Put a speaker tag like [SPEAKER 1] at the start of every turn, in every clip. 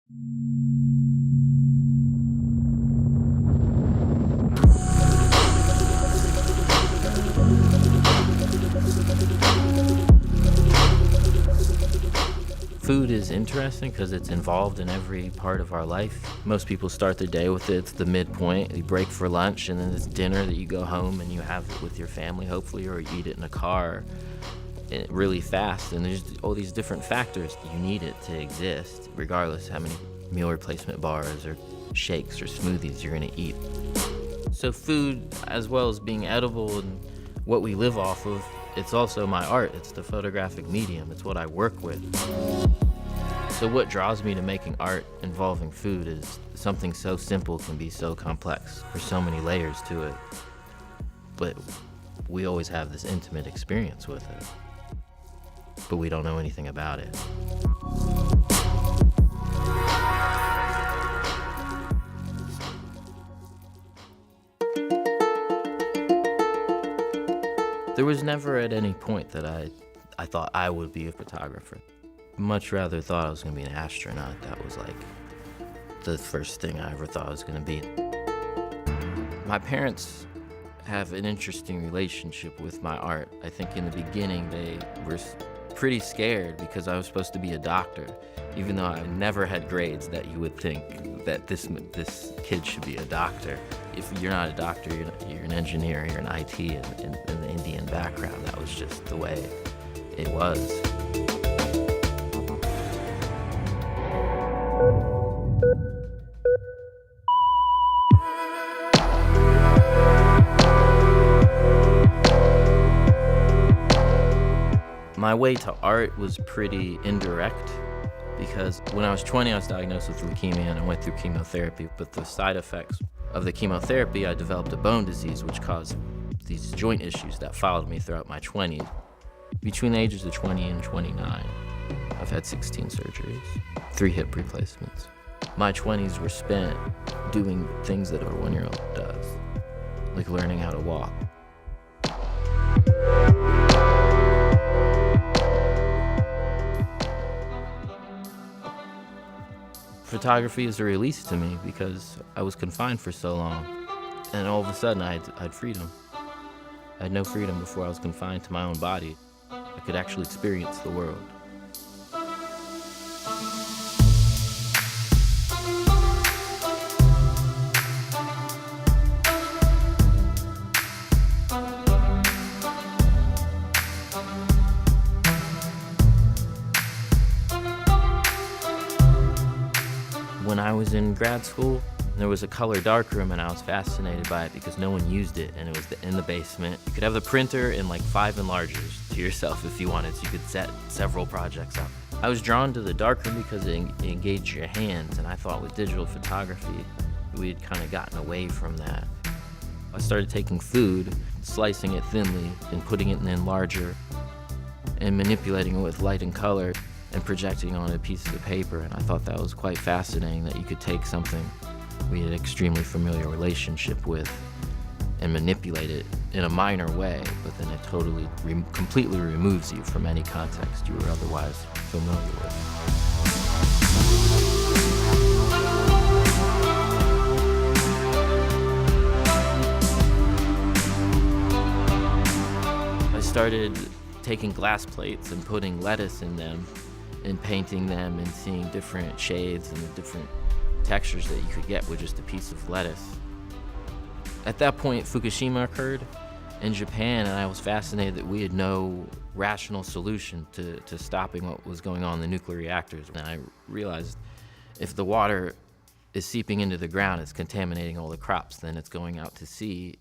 [SPEAKER 1] Food is interesting because it's involved in every part of our life. Most people start their day with it. It's the midpoint. You break for lunch, and then it's dinner that you go home and you have it with your family, hopefully, or you eat it in a car really fast. And there's all these different factors. You need it to exist, regardless how many meal replacement bars or shakes or smoothies you're going to eat. So food, as well as being edible and what we live off of, it's also my art. It's the photographic medium. It's what I work with. So what draws me to making art involving food is something so simple can be so complex. There's so many layers to it. But we always have this intimate experience with it. But we don't know anything about it. There was never at any point that I thought I would be a photographer. Much rather thought I was gonna be an astronaut. That was like the first thing I ever thought I was gonna be. My parents have an interesting relationship with my art. I think in the beginning they were pretty scared because I was supposed to be a doctor, even though I never had grades that you would think that this kid should be a doctor. If you're not a doctor, you're an engineer, you're an IT in the Indian background. That was just the way it was. My way to art was pretty indirect because when I was 20, I was diagnosed with leukemia and I went through chemotherapy. But the side effects of the chemotherapy, I developed a bone disease which caused these joint issues that followed me throughout my 20s. Between the ages of 20 and 29, I've had 16 surgeries, 3 hip replacements. My 20s were spent doing things that a 1-year-old does, like learning how to walk. Photography is a release to me because I was confined for so long, and all of a sudden I had freedom. I had no freedom before I was confined to my own body. I could actually experience the world. When I was in grad school, there was a color darkroom and I was fascinated by it because no one used it, and it was in the basement. You could have the printer in like 5 enlargers to yourself if you wanted, so you could set several projects up. I was drawn to the darkroom because it engaged your hands, and I thought with digital photography, we had kind of gotten away from that. I started taking food, slicing it thinly, and putting it in an enlarger, and manipulating it with light and color, and projecting on a piece of paper, and I thought that was quite fascinating that you could take something we had an extremely familiar relationship with and manipulate it in a minor way, but then it totally, completely removes you from any context you were otherwise familiar with. I started taking glass plates and putting lettuce in them and painting them and seeing different shades and the different textures that you could get with just a piece of lettuce. At that point, Fukushima occurred in Japan, and I was fascinated that we had no rational solution to stopping what was going on in the nuclear reactors. And I realized if the water is seeping into the ground, it's contaminating all the crops, then it's going out to sea.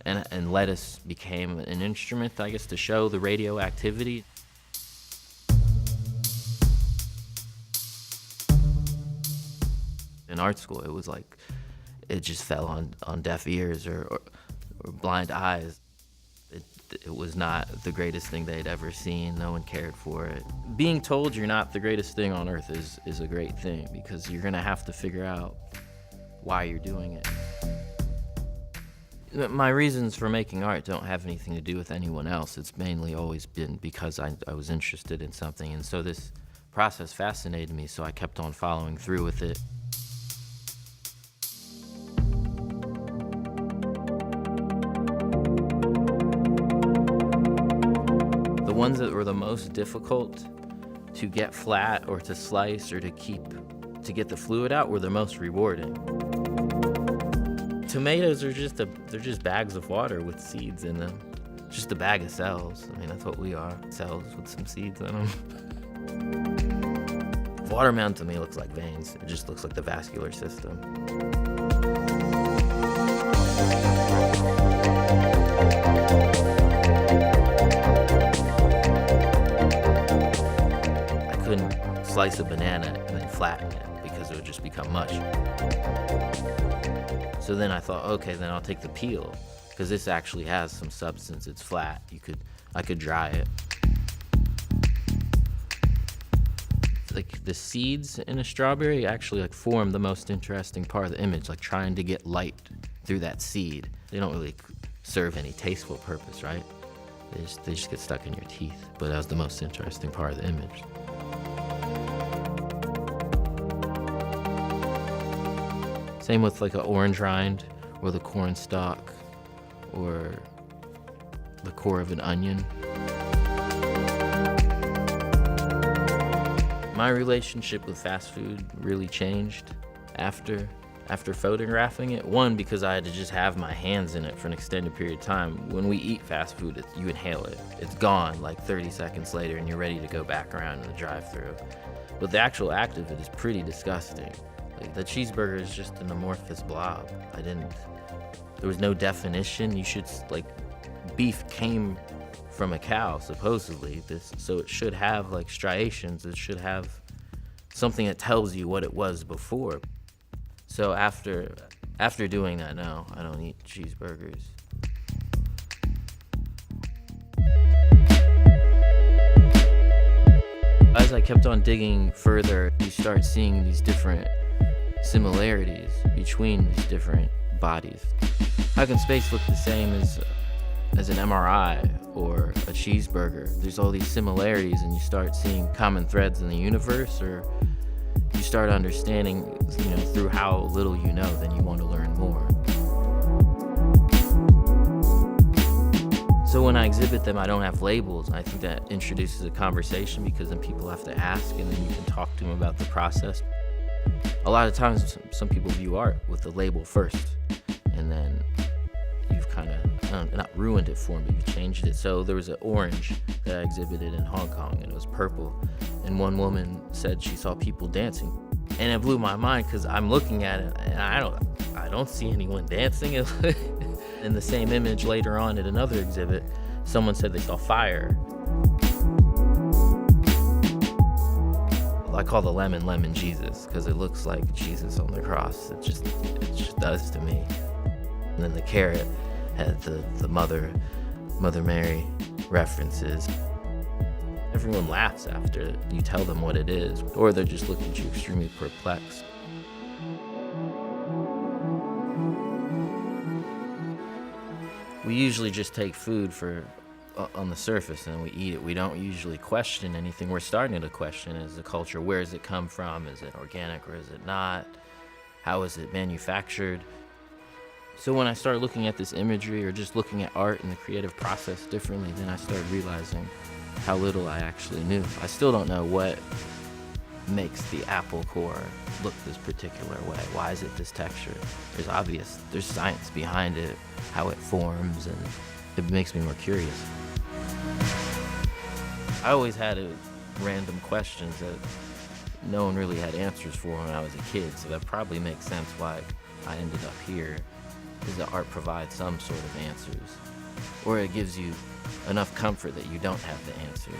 [SPEAKER 1] And lettuce became an instrument, I guess, to show the radioactivity. In art school, it was like, it just fell on deaf ears or blind eyes. It was not the greatest thing they'd ever seen. No one cared for it. Being told you're not the greatest thing on earth is a great thing, because you're gonna have to figure out why you're doing it. My reasons for making art don't have anything to do with anyone else. It's mainly always been because I was interested in something, and so this process fascinated me, so I kept on following through with it. The ones that were the most difficult to get flat or to slice or to get the fluid out were the most rewarding. Tomatoes are they're just bags of water with seeds in them. Just a bag of cells. I mean, that's what we are. Cells with some seeds in them. Watermelon to me looks like veins. It just looks like the vascular system. I couldn't slice a banana and then flatten it because it would just become mush. So then I thought, okay, then I'll take the peel, because this actually has some substance. It's flat. I could dry it. Like the seeds in a strawberry actually like form the most interesting part of the image, like trying to get light through that seed. They don't really serve any tasteful purpose, right? They just get stuck in your teeth. But that was the most interesting part of the image. Same with like an orange rind or the corn stalk or the core of an onion. My relationship with fast food really changed after photographing it. One, because I had to just have my hands in it for an extended period of time. When we eat fast food, you inhale it. It's gone like 30 seconds later and you're ready to go back around in the drive-thru. But the actual act of it is pretty disgusting. Like, the cheeseburger is just an amorphous blob. There was no definition. Beef came from a cow, supposedly, so it should have like striations. It should have something that tells you what it was before. So after doing that, no, I don't eat cheeseburgers. As I kept on digging further, you start seeing these different similarities between these different bodies. How can space look the same as an MRI or a cheeseburger? There's all these similarities, and you start seeing common threads in the universe, or you start understanding, through how little you know, then you want to learn more. So when I exhibit them, I don't have labels. I think that introduces a conversation, because then people have to ask, and then you can talk to them about the process. A lot of times, some people view art with the label first, and then you've kind of not ruined it for them, but you've changed it. So there was an orange that I exhibited in Hong Kong, and it was purple. And one woman said she saw people dancing, and it blew my mind, because I'm looking at it and I don't see anyone dancing. In the same image later on at another exhibit, someone said they saw fire. I call the lemon Jesus, because it looks like Jesus on the cross. It just does to me. And then the carrot had the Mother Mary references. Everyone laughs after you tell them what it is, or they're just looking at you extremely perplexed. We usually just take food on the surface and we eat it. We don't usually question anything. We're starting to question, is the culture, where does it come from? Is it organic or is it not? How is it manufactured? So when I started looking at this imagery, or just looking at art and the creative process differently, then I started realizing how little I actually knew. I still don't know what makes the apple core look this particular way. Why is it this texture? There's science behind it, how it forms, and it makes me more curious. I always had random questions that no one really had answers for when I was a kid, so that probably makes sense why I ended up here, is that art provides some sort of answers, or it gives you enough comfort that you don't have the answers.